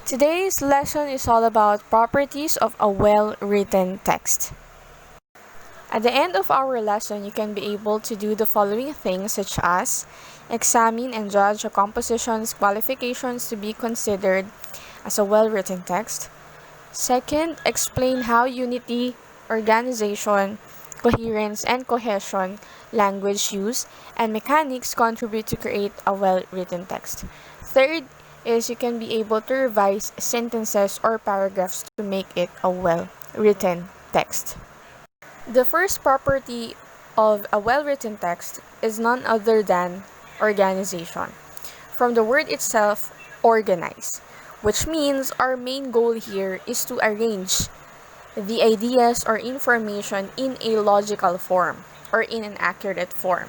Today's lesson is all about properties of a well-written text. At the end of our lesson, you can be able to do the following things such as examine and judge the composition's qualifications to be considered as a well-written text. Second, explain how unity, organization, coherence, and cohesion, language use, and mechanics contribute to create a well-written text. Third is you can be able to revise sentences or paragraphs to make it a well-written text. The first property of a well-written text is none other than organization. From the word itself, organize, which means our main goal here is to arrange the ideas or information in a logical form or in an accurate form.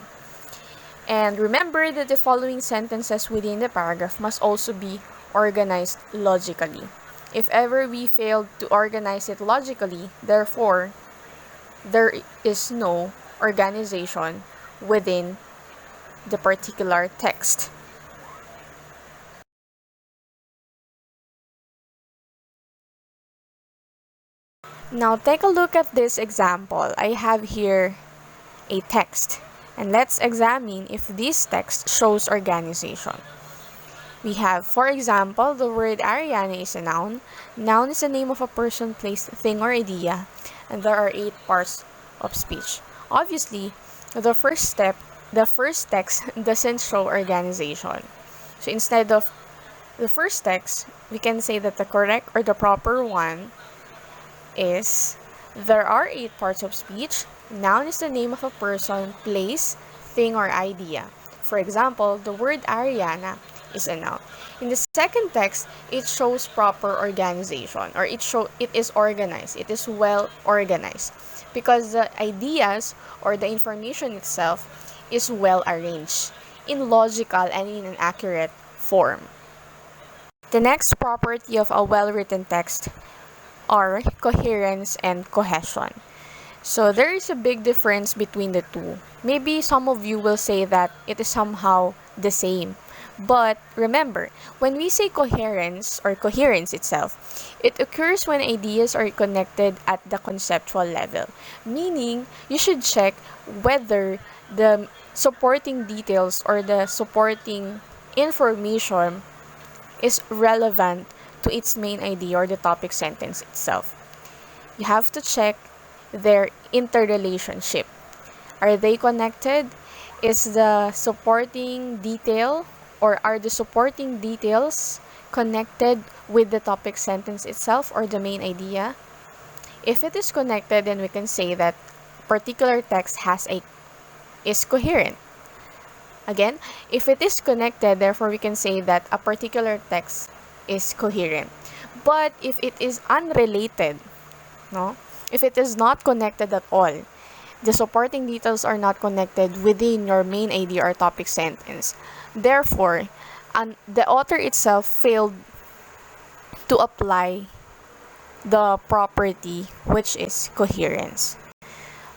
And remember that the following sentences within the paragraph must also be organized logically. If ever we failed to organize it logically, therefore, there is no organization within the particular text. Now take a look at this example. I have here a text, and let's examine if this text shows organization. We have, for example, the word Ariana is a noun. Noun is the name of a person, place, thing, or idea, and there are 8 parts of speech. Obviously, the first text doesn't show organization. So instead of the first text, we can say that the correct or the proper one is there are 8 parts of speech. Noun is the name of a person, place, thing, or idea. For example, the word Ariana is a noun. In the second text, it shows proper organization, or it is organized. It is well organized because the ideas or the information itself is well arranged in logical and in an accurate form. The next property of a well-written text are coherence and cohesion. So there is a big difference between the two. Maybe some of you will say that it is somehow the same. But remember, when we say coherence or coherence itself, it occurs when ideas are connected at the conceptual level. Meaning, you should check whether the supporting details or the supporting information is relevant to its main idea or the topic sentence itself. You have to check their interrelationship. Are they connected? Is the supporting detail or are the supporting details connected with the topic sentence itself or the main idea? If it is connected, then we can say that particular text is coherent. Again, if it is connected, therefore we can say that a particular text is coherent. But if it is unrelated, if it is not connected at all, the supporting details are not connected within your main idea or topic sentence. Therefore, the author itself failed to apply the property which is coherence.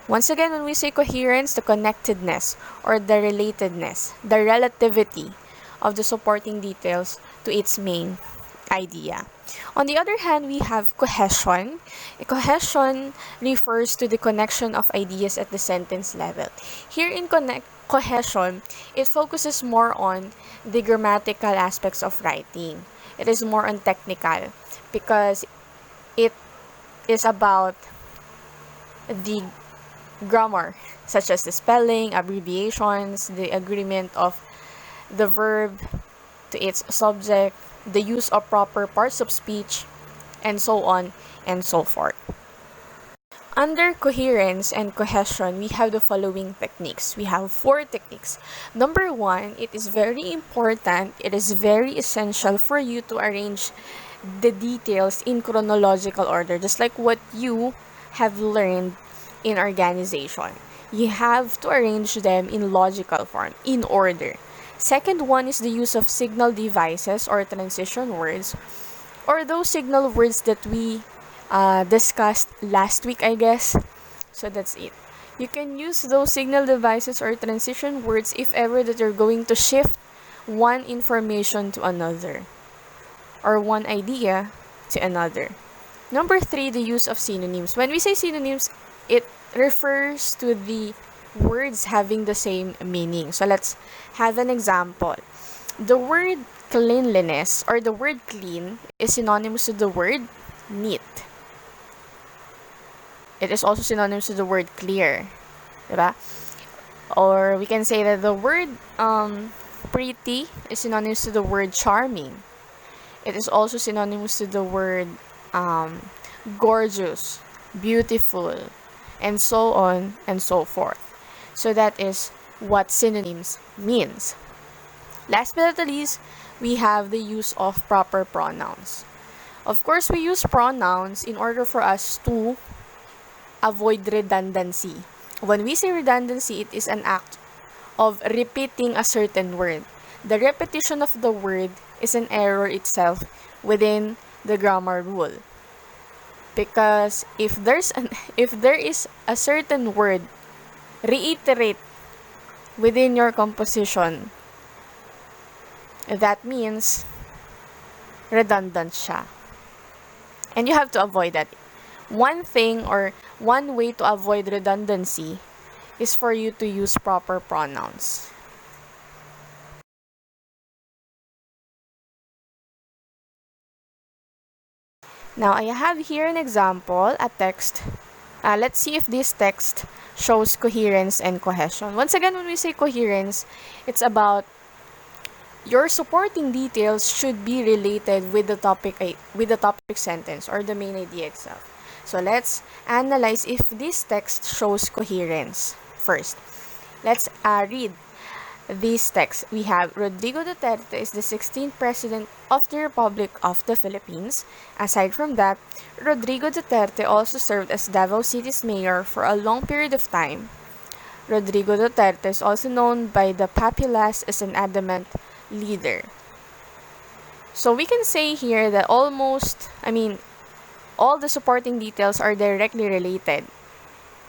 Once again, when we say coherence, the connectedness or the relatedness, the relativity of the supporting details to its main idea. On the other hand, we have cohesion. Cohesion refers to the connection of ideas at the sentence level. Here in cohesion, it focuses more on the grammatical aspects of writing. It is more on technical because it is about the grammar, such as the spelling, abbreviations, the agreement of the verb to its subject, the use of proper parts of speech, and so on and so forth. Under coherence and cohesion, we have the following techniques. We have 4 techniques. Number 1, it is very important, it is very essential for you to arrange the details in chronological order, just like what you have learned in organization. You have to arrange them in logical form, in order. Second one is the use of signal devices or transition words, or those signal words that we discussed last week, I guess. So that's it. You can use those signal devices or transition words if ever that you're going to shift one information to another. or one idea to another. Number 3, the use of synonyms. When we say synonyms, it refers to the words having the same meaning. So let's have an example. The word cleanliness or the word clean is synonymous to the word neat. It is also synonymous to the word clear. Diba? Or we can say that the word pretty is synonymous to the word charming. It is also synonymous to the word gorgeous, beautiful, and so on and so forth. So that is what synonyms means. Last but not the least, we have the use of proper pronouns. Of course, we use pronouns in order for us to avoid redundancy. When we say redundancy, it is an act of repeating a certain word. The repetition of the word is an error itself within the grammar rule. Because if there is a certain word reiterate within your composition, that means redundant siya. And you have to avoid that. One thing or one way to avoid redundancy is for you to use proper pronouns. Now, I have here an example, a text. Let's see if this text shows coherence and cohesion. Once again, when we say coherence, it's about your supporting details should be related with the topic sentence or the main idea itself. So let's analyze if this text shows coherence first. Let's read this text. We have Rodrigo Duterte is the 16th President of the Republic of the Philippines. Aside from that, Rodrigo Duterte also served as Davao City's mayor for a long period of time. Rodrigo Duterte is also known by the populace as an adamant leader. So we can say here that all the supporting details are directly related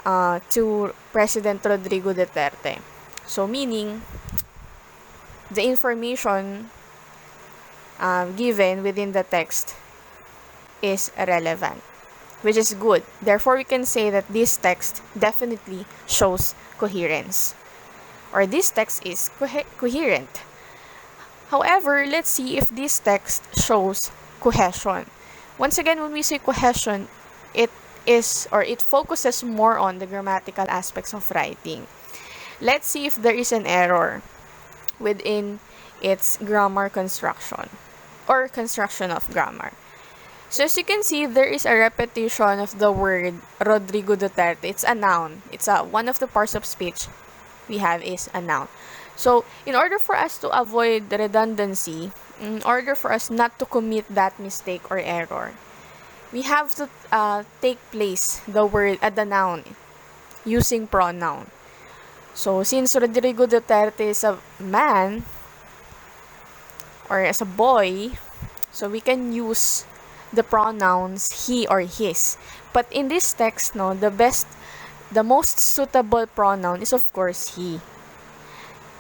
to President Rodrigo Duterte. So meaning, the information given within the text is relevant, which is good. Therefore, we can say that this text definitely shows coherence, or this text is coherent. However, let's see if this text shows cohesion. Once again, when we say cohesion, it focuses more on the grammatical aspects of writing. Let's see if there is an error within its grammar construction or construction of grammar. So as you can see, there is a repetition of the word Rodrigo Duterte. It's a noun. It's one of the parts of speech we have is a noun. So in order for us to avoid redundancy, in order for us not to commit that mistake or error, we have to take place the noun using pronoun. So since Rodrigo Duterte is a man or as a boy, so we can use the pronouns he or his. But in this text, the most suitable pronoun is of course he.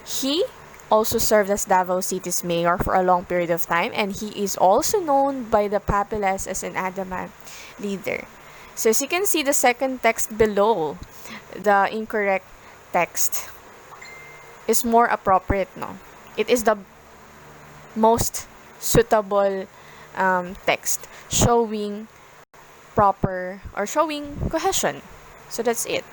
He also served as Davao City's mayor for a long period of time, and he is also known by the populace as an adamant leader. So as you can see, the second text below, the incorrect text, is more appropriate, no? It is the most suitable text showing proper or showing cohesion. So that's it.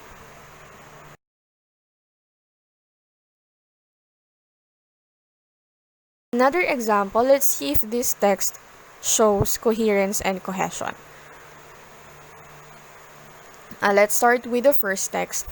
Another example, let's see if this text shows coherence and cohesion. Let's start with the first text.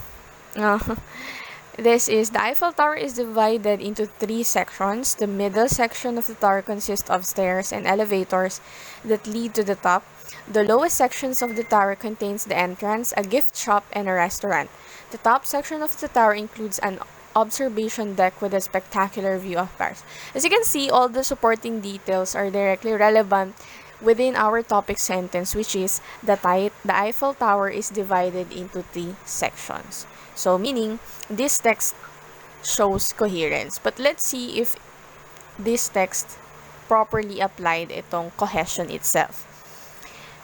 This is the Eiffel Tower is divided into 3 sections. The middle section of the tower consists of stairs and elevators that lead to the top. The lowest sections of the tower contains the entrance, a gift shop, and a restaurant. The top section of the tower includes an observation deck with a spectacular view of Paris. As you can see, all the supporting details are directly relevant within our topic sentence, which is the Eiffel Tower is divided into 3 sections. So meaning, this text shows coherence. But let's see if this text properly applied itong cohesion itself.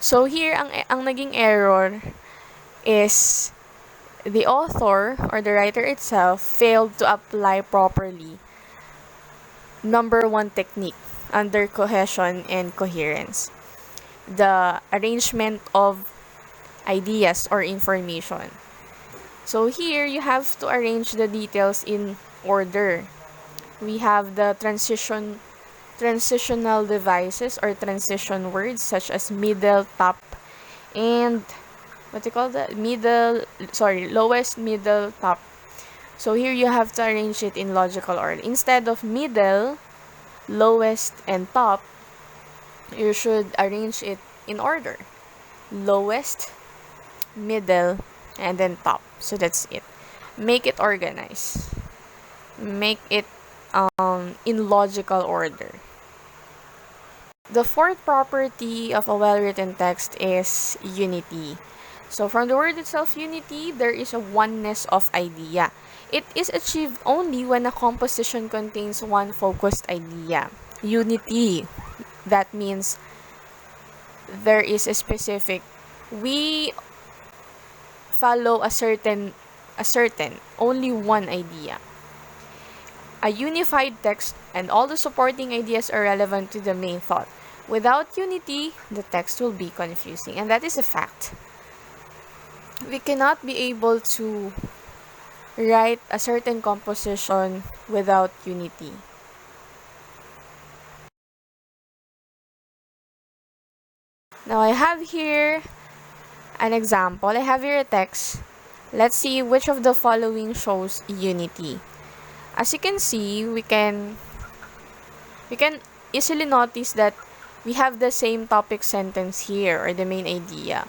So here, ang naging error is the author or the writer itself failed to apply properly number one technique under cohesion and coherence, the arrangement of ideas or information. So here, you have to arrange the details in order. We have the transitional devices or transition words such as middle, top, and what you call that? Lowest, middle, top. So here you have to arrange it in logical order. Instead of middle, lowest, and top, you should arrange it in order. Lowest, middle, and then top. So that's it. Make it organized. Make it in logical order. The fourth property of a well-written text is unity. So from the word itself, unity, there is a oneness of idea. It is achieved only when a composition contains one focused idea. Unity, that means there is a specific, we follow a certain, only one idea. A unified text and all the supporting ideas are relevant to the main thought. Without unity, the text will be confusing, and that is a fact. We cannot be able to write a certain composition without unity. Now I have here an example. I have here a text. Let's see which of the following shows unity. As you can see, we can easily notice that we have the same topic sentence here, or the main idea.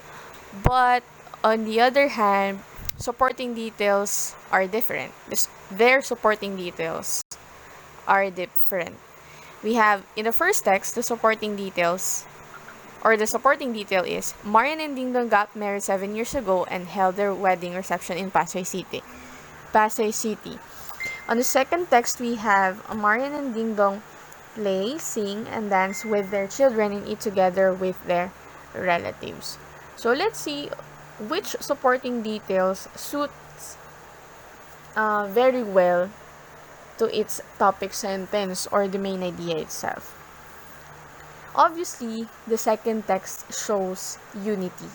But on the other hand, supporting details are different. Their supporting details are different. We have, in the first text, the supporting detail is, Marian and Ding Dong got married 7 years ago and held their wedding reception in Pasay City. On the second text, we have Marian and Ding Dong play, sing, and dance with their children and eat together with their relatives. So let's see which supporting details suits very well to its topic sentence or the main idea itself. Obviously, the second text shows unity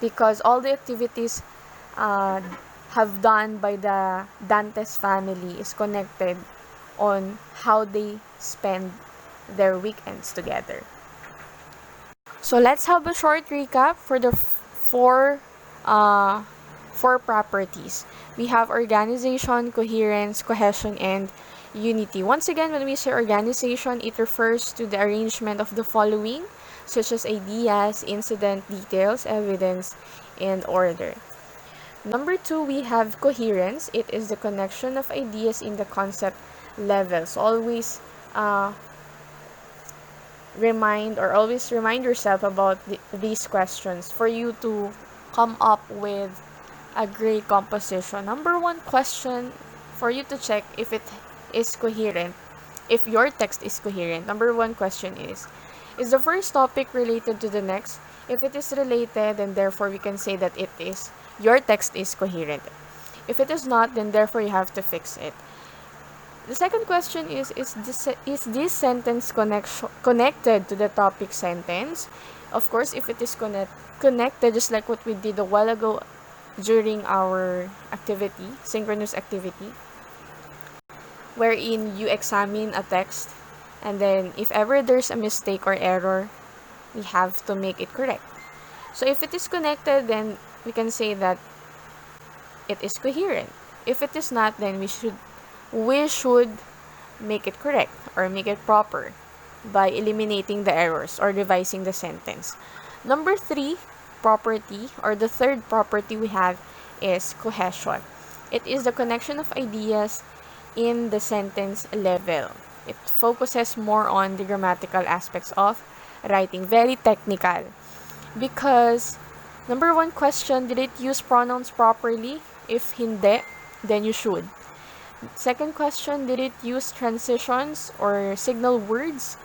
because all the activities have done by the Dantes family is connected on how they spend their weekends together. So let's have a short recap for the four properties. We have organization, coherence, cohesion, and unity. Once again, when we say organization, it refers to the arrangement of the following, such as ideas, incident, details, evidence, and order. Number 2, we have coherence. It is the connection of ideas in the concept level. So always remind yourself about these questions for you to come up with a great composition. Number 1 question for you to check if it is coherent, if your text is coherent. Number 1 question is the first topic related to the next? If it is related, then therefore we can say that your text is coherent. If it is not, then therefore you have to fix it. The second question is this sentence connected to the topic sentence? Of course, if it is connected, just like what we did a while ago during our activity, synchronous activity, wherein you examine a text, and then if ever there's a mistake or error, we have to make it correct. So if it is connected, then we can say that it is coherent. If it is not, then we should make it correct or make it proper by eliminating the errors or revising the sentence. Number 3 property, or the third property we have, is cohesion. It is the connection of ideas in the sentence level. It focuses more on the grammatical aspects of writing, very technical. Because number 1 question, did it use pronouns properly? If hindi, then you should. 2nd question, did it use transitions or signal words?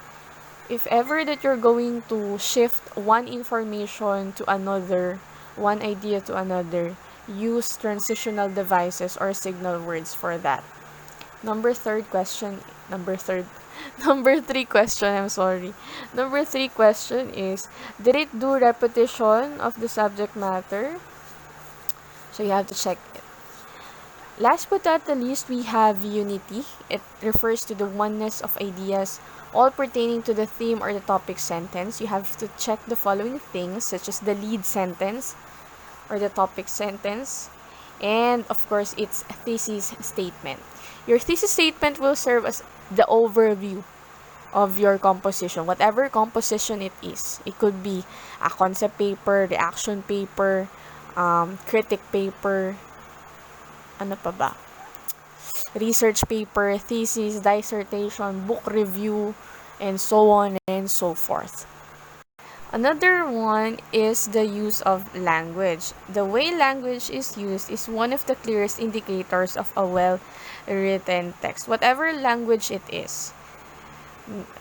if ever that you're going to shift one information to another, one idea to another, use transitional devices or signal words for that. Number three question, I'm sorry. Number three question is, did it do repetition of the subject matter? So you have to check it. Last but not the least, we have unity. It refers to the oneness of ideas, all pertaining to the theme or the topic sentence. You have to check the following things, such as the lead sentence or the topic sentence, and of course, its thesis statement. Your thesis statement will serve as the overview of your composition, whatever composition it is. It could be a concept paper, reaction paper, critic paper, ano pa ba? Research paper, thesis, dissertation, book review, and so on and so forth. Another one is the use of language. The way language is used is one of the clearest indicators of a well-written text, whatever language it is.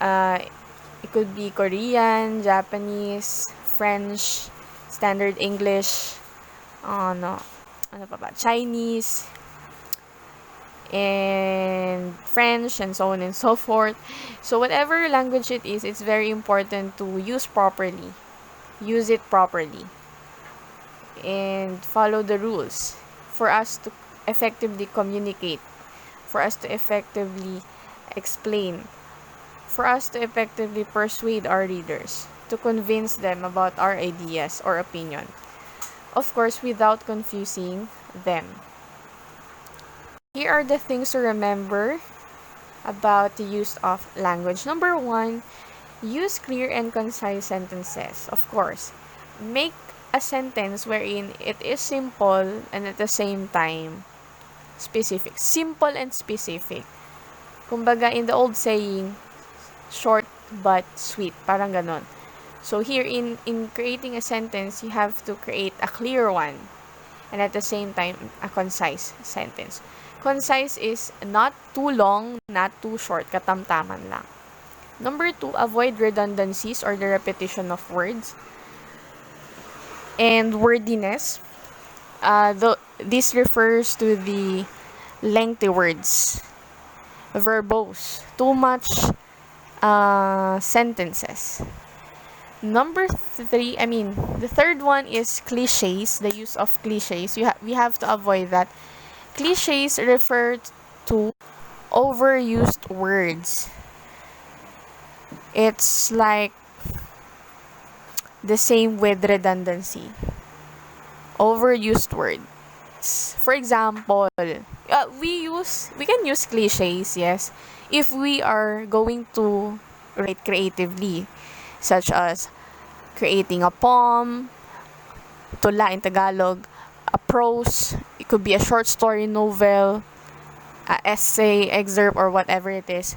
It could be Korean, Japanese, French, Standard English, ano pa ba? Chinese, and French, and so on and so forth. So whatever language it is, it's very important to use properly. Use it properly. And follow the rules for us to effectively communicate, for us to effectively explain, for us to effectively persuade our readers, to convince them about our ideas or opinion. Of course, without confusing them. Here are the things to remember about the use of language. Number one, use clear and concise sentences. Of course, make a sentence wherein it is simple and at the same time specific. Simple and specific. Kumbaga, in the old saying, short but sweet. Parang ganon. So here, in creating a sentence, you have to create a clear one and at the same time, a concise sentence. Concise is not too long, not too short, katamtaman lang. Number two, avoid redundancies or the repetition of words. And wordiness. This refers to the lengthy words. Verbose. Too much sentences. Number three, the third one is cliches, the use of cliches. We have to avoid that. Cliches refer to overused words. It's like the same with redundancy. Overused words. For example, we can use cliches, yes, if we are going to write creatively, such as creating a poem, tula in Tagalog, a prose, it could be a short story novel, a essay, excerpt, or whatever it is.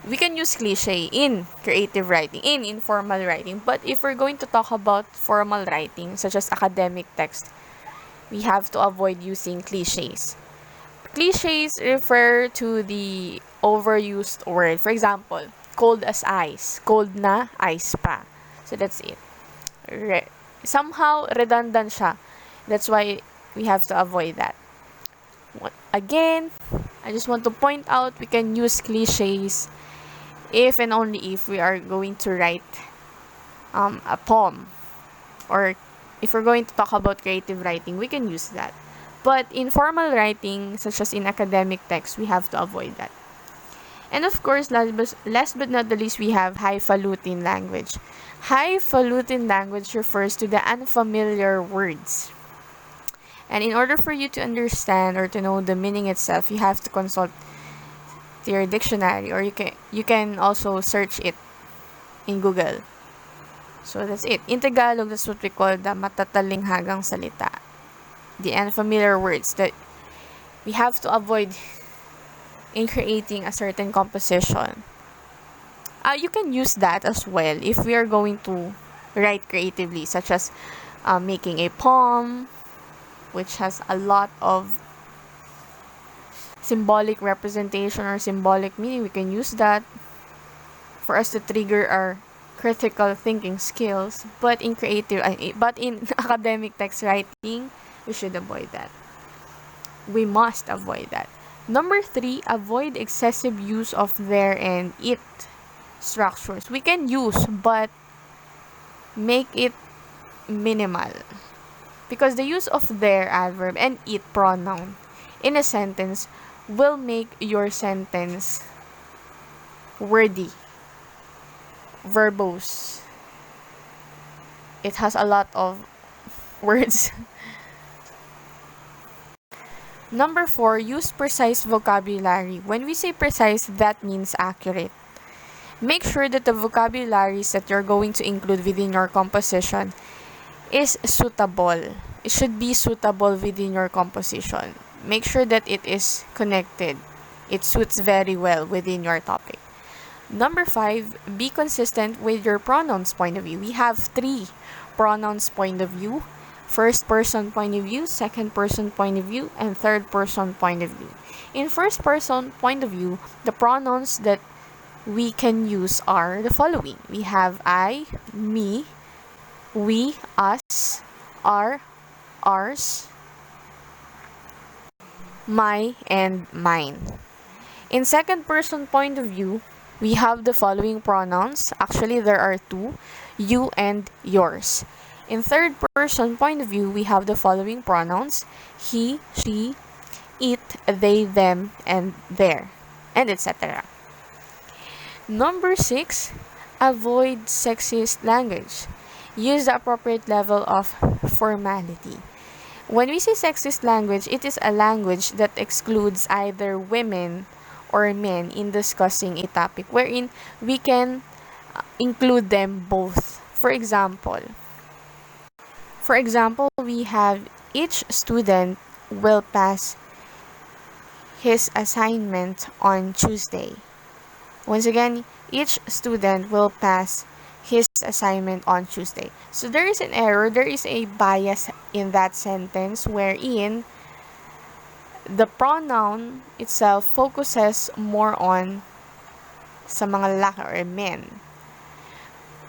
We can use cliche in creative writing, in informal writing. But if we're going to talk about formal writing, such as academic text, we have to avoid using cliches. Cliches refer to the overused word. For example, cold as ice. Cold na, ice pa. So that's it. Somehow, redundant siya. That's why we have to avoid that. Again, I just want to point out we can use cliches if and only if we are going to write a poem, or if we're going to talk about creative writing, we can use that. But in formal writing, such as in academic text, we have to avoid that. And of course, last but not the least, we have highfalutin language. Highfalutin language refers to the unfamiliar words. And in order for you to understand or to know the meaning itself, you have to consult your dictionary, or you can also search it in Google. So that's it. In Tagalog, that's what we call the matatalinghagang salita. The unfamiliar words that we have to avoid in creating a certain composition. You can use that as well if we are going to write creatively, such as making a poem, which has a lot of symbolic representation or symbolic meaning. We can use that for us to trigger our critical thinking skills, but in but in academic text writing, we should avoid that. We must avoid that. Number 3, avoid excessive use of their and it structures. We can use, but make it minimal. Because the use of their adverb and it pronoun in a sentence will make your sentence wordy, verbose. It has a lot of words. Number 4, use precise vocabulary. When we say precise, that means accurate. Make sure that the vocabularies that you're going to include within your composition is suitable. It should be suitable within your composition. Make sure that it is connected. It suits very well within your topic. Number 5, be consistent with your pronouns point of view. We have 3 pronouns point of view. First person point of view, second person point of view, and third person point of view. In first person point of view, the pronouns that we can use are the following. We have I, me, we, us, our, ours, my, and mine. In second person point of view, we have the following pronouns. Actually, there are 2, you and yours. In third person point of view, we have the following pronouns: he, she, it, they, them, and their, and etc. Number 6, avoid sexist language. Use the appropriate level of formality. When we say sexist language, it is a language that excludes either women or men in discussing a topic, wherein we can include them both. For example, we have each student will pass his assignment on Tuesday. Once again, each student will pass his assignment on Tuesday. So there is an error, there is a bias in that sentence wherein the pronoun itself focuses more on sa mga lalaki or men.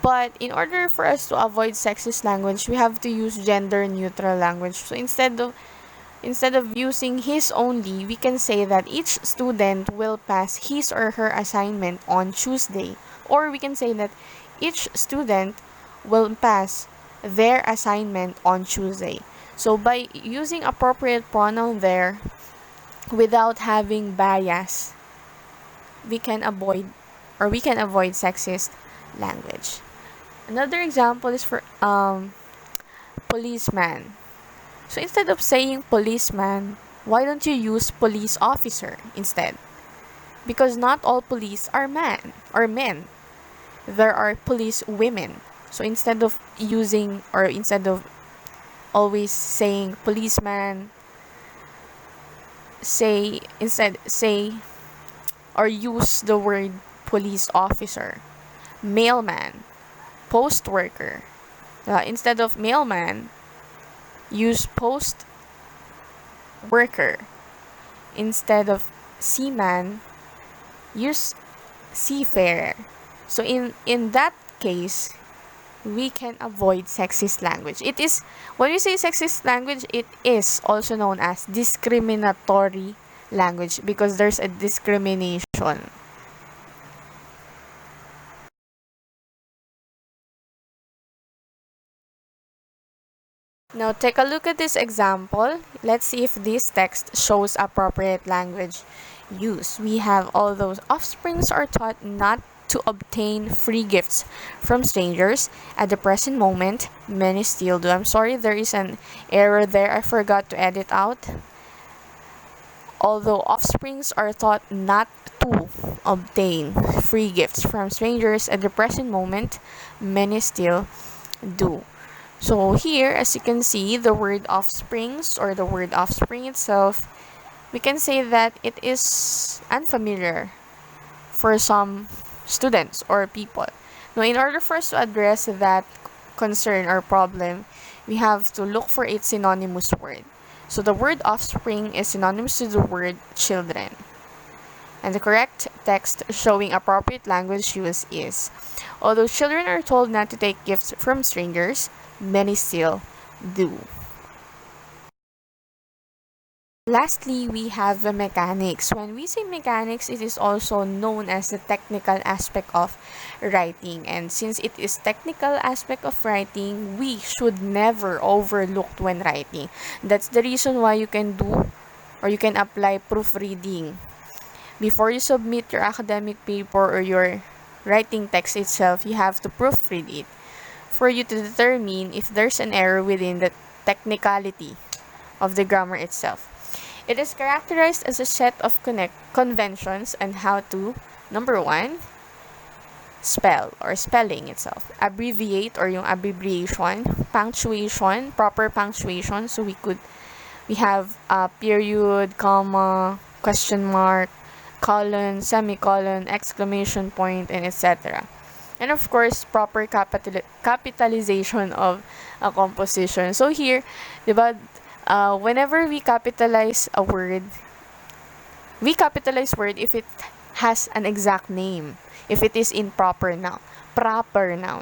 But in order for us to avoid sexist language, we have to use gender neutral language. So instead of using his only, we can say that each student will pass his or her assignment on Tuesday. Or we can say that each student will pass their assignment on Tuesday. So by using appropriate pronoun there, without having bias, we can avoid sexist language. Another example is for policeman. So instead of saying policeman, why don't you use police officer instead? Because not all police are men. There are police women. So instead of always saying policeman, say or use the word police officer. Mailman, post worker. Instead of mailman, use post worker. Instead of seaman, use seafarer. So in that case, we can avoid sexist language. It is, when we say sexist language, it is also known as discriminatory language because there's a discrimination. Now take a look at this example. Let's see if this text shows appropriate language use. We have all those offsprings are taught not to obtain free gifts from strangers. At the present moment, many still do. I'm sorry, there is an error there. I forgot to edit out. Although offsprings are taught not to obtain free gifts from strangers, at the present moment, many still do. So here, as you can see, the word offsprings or the word offspring itself, we can say that it is unfamiliar for some students or people. Now, in order for us to address that concern or problem, we have to look for its synonymous word. So the word offspring is synonymous to the word children. And the correct text showing appropriate language use is, although children are told not to take gifts from strangers, many still do. Lastly, we have the mechanics. When we say mechanics, it is also known as the technical aspect of writing. And since it is technical aspect of writing, we should never overlook when writing. That's the reason why you can do or you can apply proofreading. Before you submit your academic paper or your writing text itself, you have to proofread it for you to determine if there's an error within the technicality of the grammar itself. It is characterized as a set of conventions on how to, number one, spell or spelling itself, abbreviate or yung abbreviation, punctuation, proper punctuation. So we have period, comma, question mark, colon, semicolon, exclamation point, and etc. And of course, proper capitalization of a composition. So here, diba, whenever we capitalize a word, we capitalize word if it has an exact name, if it is in proper noun,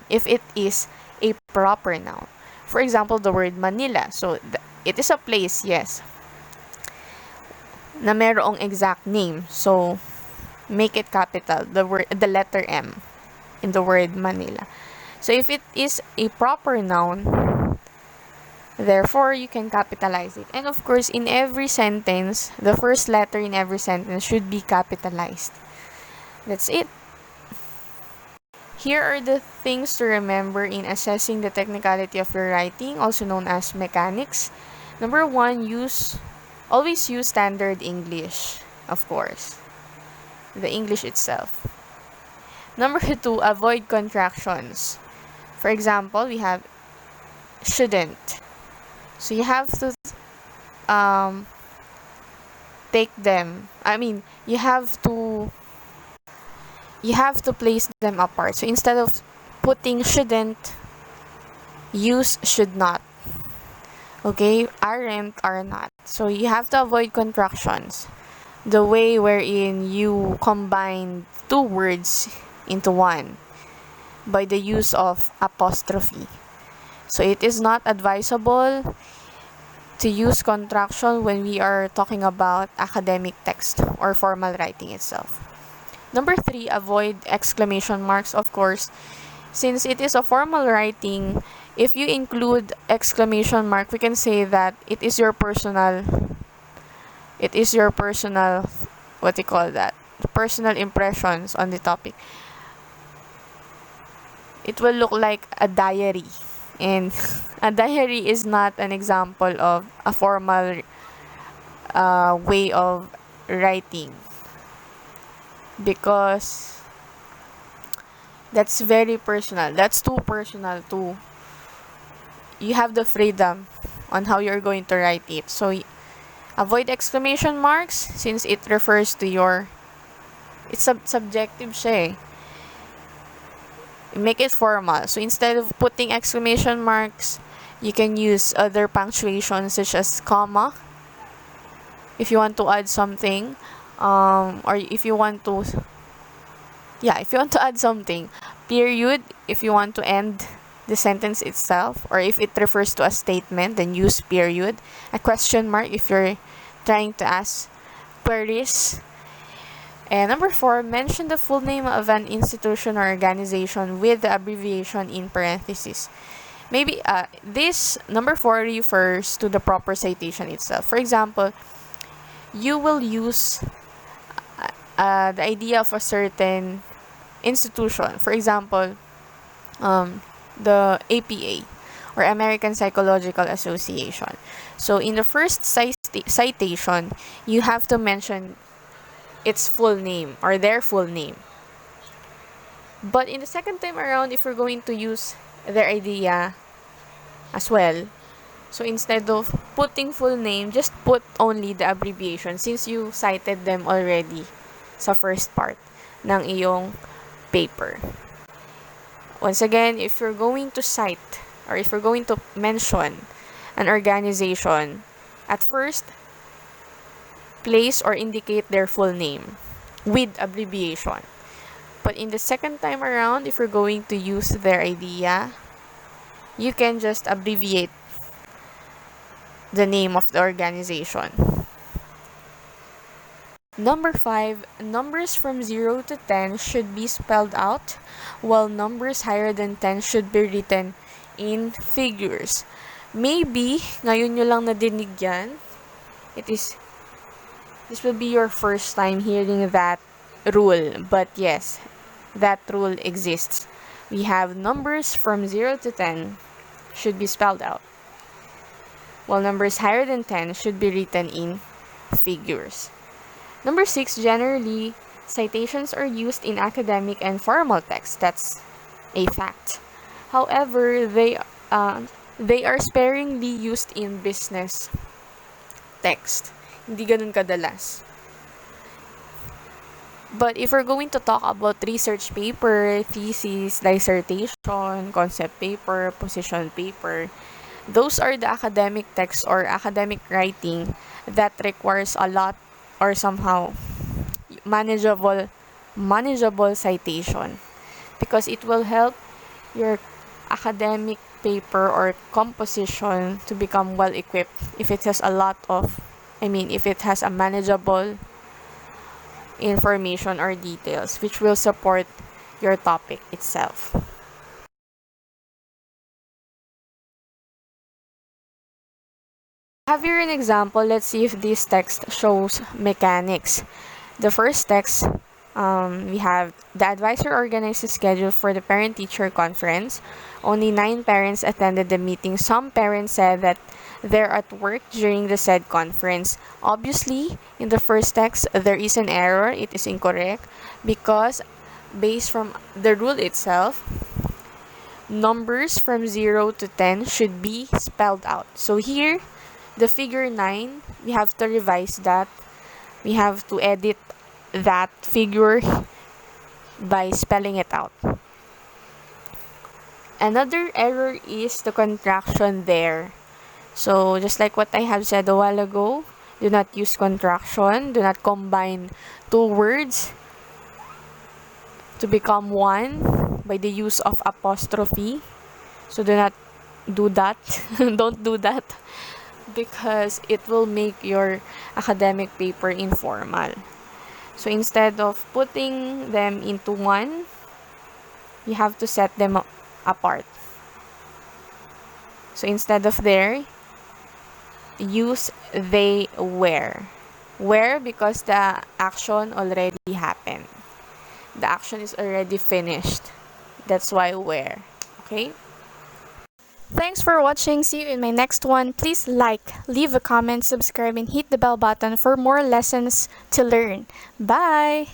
if it is a proper noun. For example, the word Manila. So, it is a place, yes, na merong exact name. So, make it capital, the letter M in the word Manila. So, if it is a proper noun, therefore, you can capitalize it. And of course, in every sentence, the first letter in every sentence should be capitalized. That's it. Here are the things to remember in assessing the technicality of your writing, also known as mechanics. Number one, always use standard English, of course, the English itself. Number two, avoid contractions. For example, we have shouldn't. So you have to take them. You have to place them apart. So instead of putting shouldn't, use should not. Okay, aren't, are not. So you have to avoid contractions. The way wherein you combine two words into one by the use of apostrophe. So it is not advisable to use contraction when we are talking about academic text or formal writing itself. Number three, avoid exclamation marks, of course. Since it is a formal writing, if you include exclamation mark, we can say that it is your personal, what do you call that? Personal impressions on the topic. It will look like a diary. And a diary is not an example of a formal way of writing, because that's very personal. That's too personal too. You have the freedom on how you're going to write it. So avoid exclamation marks since it refers to your, it's subjective siya eh. Make it formal. So instead of putting exclamation marks, you can use other punctuations such as comma if you want to add something, or if you want to add something, period if you want to end the sentence itself, or if it refers to a statement, then use period. A question mark if you're trying to ask queries. And number four, mention the full name of an institution or organization with the abbreviation in parentheses. Maybe this number four refers to the proper citation itself. For example, you will use the idea of a certain institution. For example, the APA or American Psychological Association. So in the first citation, you have to mention its full name or their full name. But in the second time around, if we're going to use their idea as well, so instead of putting full name, just put only the abbreviation since you cited them already sa first part ng iyong paper. Once again, if you're going to cite or if you're going to mention an organization, at first, place or indicate their full name. with abbreviation. But in the second time around, if you're going to use their idea, you can just abbreviate the name of the organization. Number 5, numbers from 0 to 10 should be spelled out, while numbers higher than 10 should be written in figures. Maybe, ngayon nyo lang nadinig yan. This will be your first time hearing that rule. But yes, that rule exists. We have numbers from 0 to 10 should be spelled out, while numbers higher than 10 should be written in figures. Number 6, generally, citations are used in academic and formal text. That's a fact. However, they are sparingly used in business text. Hindi ganun kadalas. But if we're going to talk about research paper, thesis, dissertation, concept paper, position paper, those are the academic text or academic writing that requires a lot or somehow manageable citation, because it will help your academic paper or composition to become well equipped if it has if it has a manageable information or details which will support your topic itself. I have here an example. Let's see if this text shows mechanics. The first text, we have the advisor organized a schedule for the parent-teacher conference. Only 9 parents attended the meeting. Some parents said that they're at work during the said conference. Obviously, in the first text, there is an error. It is incorrect because based from the rule itself, numbers from 0 to 10 should be spelled out. So here, the figure 9, we have to revise that. We have to edit that figure by spelling it out. Another error is the contraction there. So, just like what I have said a while ago, do not use contraction, do not combine 2 words to become one by the use of apostrophe. So, do not do that. Don't do that, because it will make your academic paper informal. So instead of putting them into one, you have to set them apart. So instead of there, use they were. Where, because the action already happened. The action is already finished. That's why where. Okay? Thanks for watching. See you in my next one. Please like, leave a comment, subscribe, and hit the bell button for more lessons to learn. Bye!